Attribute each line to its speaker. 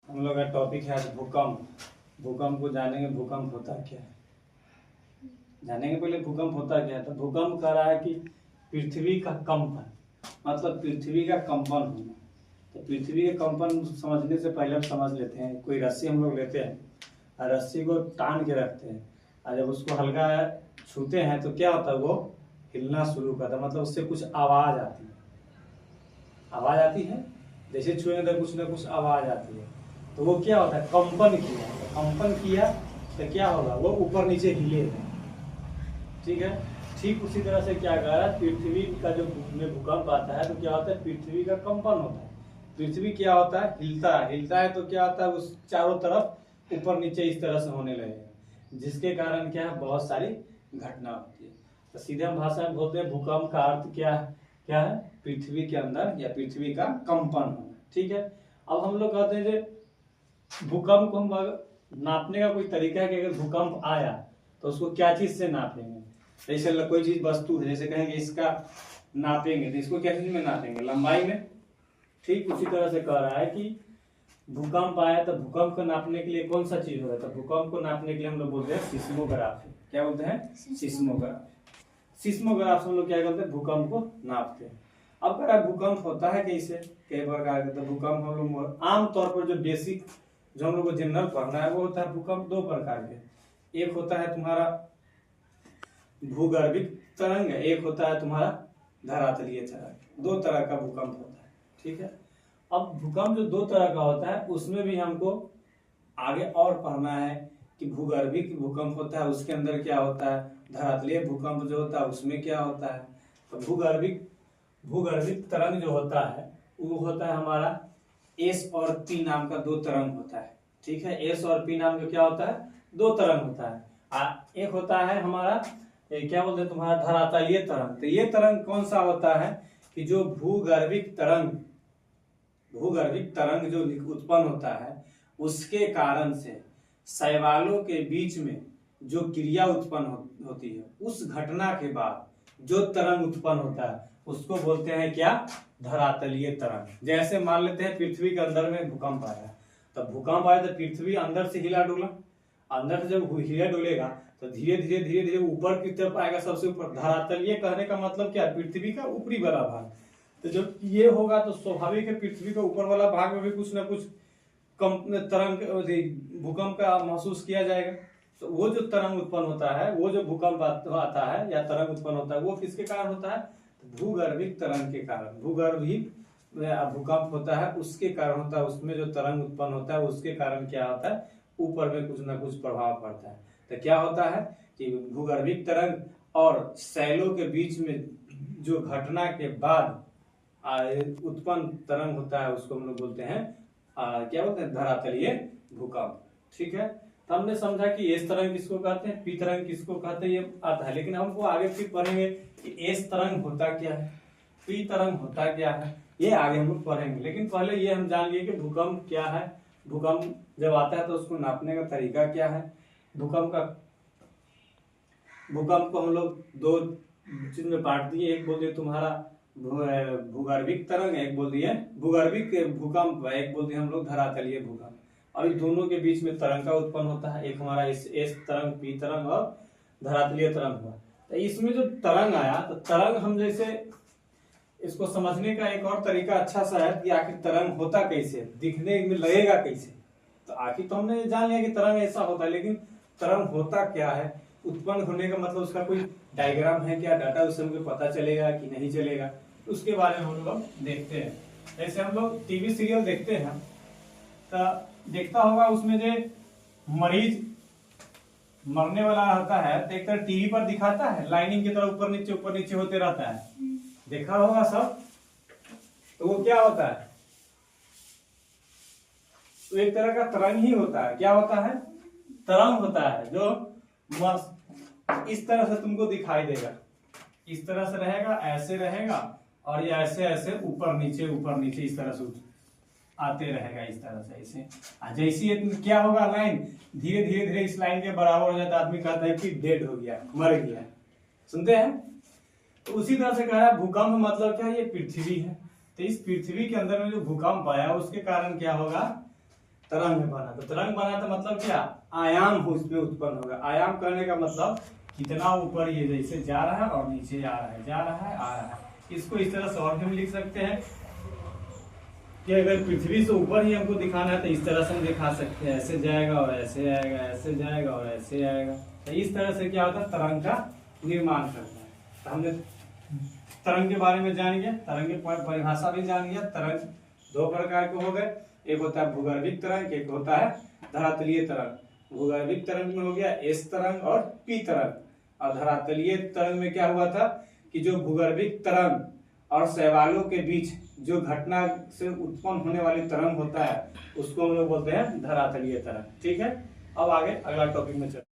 Speaker 1: हम लोग का टॉपिक है आज भूकंप। भूकंप को जानेंगे, भूकंप होता क्या है जानेंगे। पहले भूकंप होता क्या है। तो भूकंप कह रहा है कि पृथ्वी का कंपन, मतलब पृथ्वी का कंपन होना। तो पृथ्वी के कंपन समझने से पहले हम समझ लेते हैं। कोई रस्सी हम लोग लेते हैं और रस्सी को टान के रखते हैं और जब उसको हल्का छूते हैं तो क्या होता है, वो हिलना शुरू करता है, मतलब उससे कुछ आवाज आती है। आवाज आती है, जैसे छुएंगे तो कुछ ना कुछ आवाज आती है। तो वो क्या होता है, कंपन किया। कंपन किया तो क्या होगा, वो ऊपर नीचे हिलेगा। ठीक है, ठीक उसी तरह से क्या कह रहा है, पृथ्वी का जो में भूकंप आता है तो क्या होता है, पृथ्वी का कंपन होता है। पृथ्वी क्या होता है, हिलता है। हिलता है तो क्या होता है, उस चारों तरफ ऊपर नीचे इस तरह से होने लगेगा, जिसके कारण क्या है, बहुत सारी घटना होती है। तो सीधे हम भाषा में बोलते हैं भूकंप का अर्थ क्या है, क्या है, पृथ्वी के अंदर या पृथ्वी का कंपन होना। ठीक है, अब हम लोग कहते हैं कि भूकंप को हम नापने का कोई तरीका है कि अगर भूकंप आया तो उसको क्या चीज से नापेंगे। जैसे कोई चीज वस्तु है, जैसे कहेंगे इसका नापेंगे तो इसको क्या चीज में नापेंगे, लंबाई में। ठीक उसी तरह से कह रहा है कि भूकंप आया तो भूकंप को नापने के लिए कौन सा चीज होगा, तो भूकंप को नापने के लिए हम लोग बोलते हैं सिस्मोग्राफ। क्या बोलते हैं, सिस्मोग्राफ। सिस्मोग्राफ से हम लोग क्या करते हैं, भूकंप को नापते हैं। अब अगर भूकंप होता है कैसे, कई प्रकार के। तो भूकंप हम लोग आमतौर पर जो बेसिक, जो हम लोग को जनरल पढ़ना है, वो होता है भूकंप दो प्रकार के। एक होता है तुम्हारा भूगर्भिक तरंग, एक होता है तुम्हारा धरातलीय तरंग। दो तरह का भूकंप होता है। ठीक है, अब भूकंप जो दो तरह का होता है उसमें भी हमको आगे और पढ़ना है कि भूगर्भिक भूकंप होता है उसके अंदर क्या होता है, धरातलीय भूकंप जो होता है उसमें क्या होता है। तो भूगर्भिक तरंग जो होता है वो होता है हमारा एस और पी नाम का दो तरंग होता है। ठीक है, एस और पी नाम का क्या होता है, दो तरंग होता है। एक होता है हमारा क्या बोलते हैं तुम्हारा धरातलीय तरंग। तो ये तरंग कौन सा होता है कि जो भूगर्भिक तरंग जो उत्पन्न होता है उसके कारण से शैवालों के बीच में जो क्रिया उत्पन्न होती है, उस घटना के बाद जो तरंग उत्पन्न होता है उसको बोलते हैं क्या, धरातलीय तरंग। जैसे मान लेते हैं पृथ्वी के अंदर में भूकंप आया, तो भूकंप आया तो पृथ्वी अंदर से हिला डोला। अंदर से जब हिला डोलेगा तो धीरे धीरे ऊपर की तरफ आएगा, सबसे ऊपर। धरातलीय कहने का मतलब क्या है, पृथ्वी का ऊपरी वाला भाग। तो जब ये होगा तो स्वाभाविक है पृथ्वी के ऊपर वाला भाग में भी कुछ ना कुछ तरंग भूकंप का महसूस किया जाएगा। तो वो जो तरंग उत्पन्न होता है, वो जो भूकंप आता है या तरंग उत्पन्न होता है, वो किसके कारण होता है, भूगर्भिक तरंग के कारण। भूगर्भिक भूकंप होता है उसके कारण होता है, उसमें जो तरंग उत्पन्न होता है उसके कारण क्या होता है, ऊपर में कुछ ना कुछ प्रभाव पड़ता है। तो क्या होता है कि भूगर्भिक तरंग और शैलों के बीच में जो घटना के बाद उत्पन्न तरंग होता है उसको हम लोग बोलते हैं क्या बोलते हैं, धरातलीय भूकंप। ठीक है, तो हमने समझा कि एस तरंग किसको कहते हैं, पी तरंग किसको कहते हैं, ये आता है। लेकिन हमको आगे फिर पढ़ेंगे कि एस तरंग होता क्या है, पी तरंग होता क्या है, ये आगे हम लोग पढ़ेंगे। लेकिन पहले ये हम जान लिए कि भूकंप क्या है, भूकंप जब आता है तो उसको नापने का तरीका क्या है। भूकंप को हम लोग दो चीज में बांट दिए। एक बोल दिए तुम्हारा भूगर्भिक तरंग, एक बोल दिए भूगर्भिक भूकंप, एक बोल दिए हम लोग धरातलीय भूकंप। और इन दोनों के बीच में तरंग का उत्पन्न होता है, एक हमारा एस तरंग, पी तरंग और धरातलीय तरंग हुआ। तो इसमें जो तरंग आया, तो तरंग हम जैसे इसको समझने का एक और तरीका अच्छा सा है कि आखिर तरंग होता कैसे, दिखने में लगेगा कैसे। तो आखिर तो हमने जान लिया कि तरंग ऐसा होता है, लेकिन तरंग होता क्या है, उत्पन्न होने का मतलब उसका कोई डायग्राम है क्या, डाटा उससे हमको पता चलेगा कि नहीं चलेगा, उसके बारे में हम लोग देखते हैं। जैसे हम लोग टीवी सीरियल देखते हैं तो देखता होगा उसमें जो मरीज मरने वाला रहता है तो एक तरह टीवी पर दिखाता है, लाइनिंग की तरह ऊपर नीचे होते रहता है, देखा होगा सब। तो वो क्या होता है, तो एक तरह का तरंग ही होता है। क्या होता है, तरंग होता है, जो इस तरह से तुमको दिखाई देगा, इस तरह से रहेगा, ऐसे रहेगा, और ये ऐसे ऐसे ऊपर नीचे इस तरह से आते रहेगा, इस तरह से ऐसे। जैसे क्या होगा, लाइन धीरे धीरे इस लाइन के बराबर हो जाता है, आदमी कहता है कि डेड हो गया, मर गया। सुनते हैं, तो उसी तरह से कह रहा है भूकंप मतलब क्या है, ये पृथ्वी है। तो इस पृथ्वी के अंदर में जो भूकंप आया उसके कारण क्या होगा, तरंग बना, तो तरंग बना तो मतलब क्या, आयाम उसमें उत्पन्न होगा। आयाम करने का मतलब कितना ऊपर ये जैसे जा रहा है और नीचे आ रहा है, जा रहा है आ रहा है। इसको इस तरह से और भी हम लिख सकते हैं कि अगर पृथ्वी से ऊपर ही हमको दिखाना है तो इस तरह से हम दिखा सकते हैं, ऐसे जाएगा और ऐसे आएगा, ऐसे जाएगा और ऐसे आएगा। तो इस तरह से क्या होता है, तरंग का निर्माण करता है। तो हमने तरंग के बारे में जान गया, तरंग की परिभाषा भी जान गया। तरंग दो प्रकार के हो गए, एक होता है भूगर्भिक तरंग, एक होता है धरातलीय तरंग। भूगर्भिक तरंग में हो गया एस तरंग और पी तरंग, और धरातलीय तरंग में क्या हुआ था कि जो भूगर्भिक तरंग और शैवालों के बीच जो घटना से उत्पन्न होने वाली तरंग होता है उसको हम लोग बोलते हैं धरातलीय तरंग। ठीक है, अब आगे अगला टॉपिक में चलते हैं।